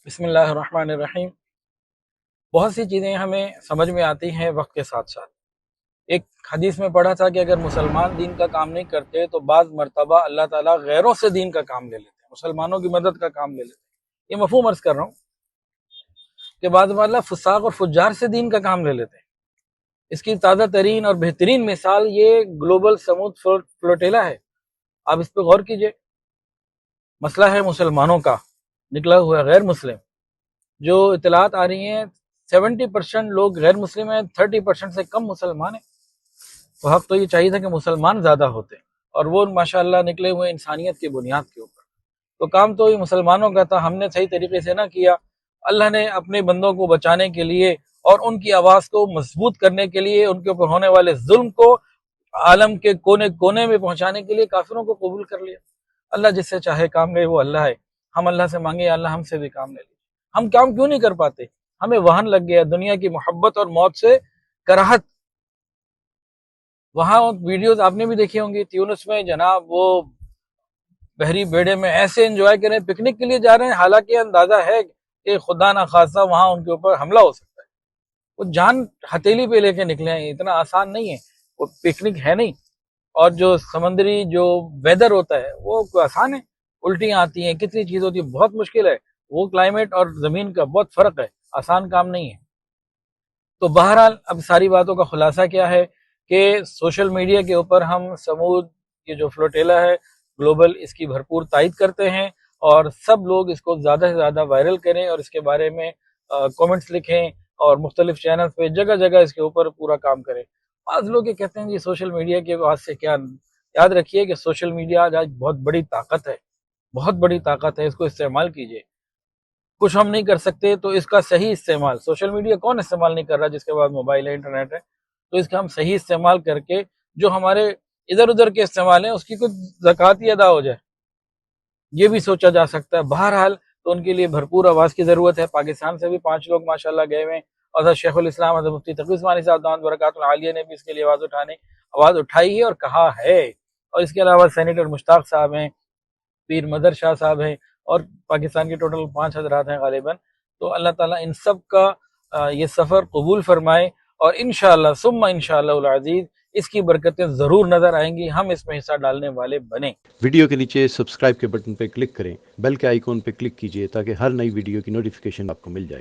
بسم اللہ الرحمن الرحیم۔ بہت سی چیزیں ہمیں سمجھ میں آتی ہیں وقت کے ساتھ ساتھ۔ ایک حدیث میں پڑھا تھا کہ اگر مسلمان دین کا کام نہیں کرتے تو بعض مرتبہ اللہ تعالیٰ غیروں سے دین کا کام لے لیتے ہیں، مسلمانوں کی مدد کا کام لے لیتے ہیں۔ یہ مفہوم عرض کر رہا ہوں کہ بعض اللہ فساق اور فجار سے دین کا کام لے لیتے ہیں۔ اس کی تازہ ترین اور بہترین مثال یہ گلوبل سمود فلوٹیلا ہے۔ آپ اس پہ غور کیجئے۔ مسئلہ ہے مسلمانوں کا، نکلا ہوا غیر مسلم۔ جو اطلاعات آ رہی ہیں 70% لوگ غیر مسلم ہیں، 30% سے کم مسلمان ہیں۔ تو حق تو یہ چاہیے تھا کہ مسلمان زیادہ ہوتے، اور وہ ماشاءاللہ نکلے ہوئے انسانیت کی بنیاد کے اوپر۔ تو کام تو یہ مسلمانوں کا تھا، ہم نے صحیح طریقے سے نہ کیا۔ اللہ نے اپنے بندوں کو بچانے کے لیے اور ان کی آواز کو مضبوط کرنے کے لیے، ان کے اوپر ہونے والے ظلم کو عالم کے کونے کونے میں پہنچانے کے لیے کافروں کو قبول کر لیا۔ اللہ جس سے چاہے کام لے، وہ اللہ ہے۔ ہم اللہ سے مانگے اللہ ہم سے بھی کام لے لیجیے۔ ہم کام کیوں نہیں کر پاتے؟ ہمیں وہن لگ گیا دنیا کی محبت اور موت سے کراہت۔ وہاں ویڈیوز آپ نے بھی دیکھی ہوں گی، تیونس میں جناب وہ بحری بیڑے میں ایسے انجوائے کریں، پکنک کے لیے جا رہے ہیں، حالانکہ اندازہ ہے کہ خدا نہ خواستہ وہاں ان کے اوپر حملہ ہو سکتا ہے۔ وہ جان ہتھیلی پہ لے کے نکلے ہیں، اتنا آسان نہیں ہے، وہ پکنک ہے نہیں۔ اور جو سمندری جو ویدر ہوتا ہے وہ کوئی آسان ہے؟ الٹیاں آتی ہیں، کتنی چیز ہوتی ہے، بہت مشکل ہے۔ وہ کلائمیٹ اور زمین کا بہت فرق ہے، آسان کام نہیں ہے۔ تو بہرحال اب ساری باتوں کا خلاصہ کیا ہے کہ سوشل میڈیا کے اوپر ہم سمود یہ جو فلوٹیلا ہے گلوبل، اس کی بھرپور تائید کرتے ہیں، اور سب لوگ اس کو زیادہ سے زیادہ وائرل کریں اور اس کے بارے میں کومنٹس لکھیں، اور مختلف چینلز پہ جگہ جگہ اس کے اوپر پورا کام کریں۔ بعض لوگ یہ کہتے ہیں جی سوشل میڈیا کے بعد سے کیا؟ یاد رکھیے کہ سوشل میڈیا آج بہت بڑی طاقت ہے، بہت بڑی طاقت ہے، اس کو استعمال کیجیے۔ کچھ ہم نہیں کر سکتے تو اس کا صحیح استعمال، سوشل میڈیا کون استعمال نہیں کر رہا جس کے بعد موبائل ہے، انٹرنیٹ ہے؟ تو اس کا ہم صحیح استعمال کر کے جو ہمارے ادھر ادھر کے استعمال ہیں اس کی کچھ زکوٰۃ ہی ادا ہو جائے، یہ بھی سوچا جا سکتا ہے۔ بہرحال تو ان کے لیے بھرپور آواز کی ضرورت ہے۔ پاکستان سے بھی 5 لوگ ماشاءاللہ گئے ہوئے ہیں، اور حضرت شیخ الاسلام حضرت مفتی تقی عثمانی صاحب دامت برکاتہ العالیہ نے بھی اس کے لیے آواز اٹھائی ہے اور کہا ہے۔ اور اس کے علاوہ سینیٹر مشتاق صاحب ہیں، پیر مدر شاہ صاحب ہیں، اور پاکستان کے ٹوٹل 5 حضرات ہیں غالباً۔ تو اللہ تعالیٰ ان سب کا یہ سفر قبول فرمائے، اور انشاءاللہ ثم انشاءاللہ العزیز اس کی برکتیں ضرور نظر آئیں گی، ہم اس میں حصہ ڈالنے والے بنیں۔ ویڈیو کے نیچے سبسکرائب کے بٹن پہ کلک کریں، بیل کے آئیکن پہ کلک کیجئے تاکہ ہر نئی ویڈیو کی نوٹیفیکیشن آپ کو مل جائے۔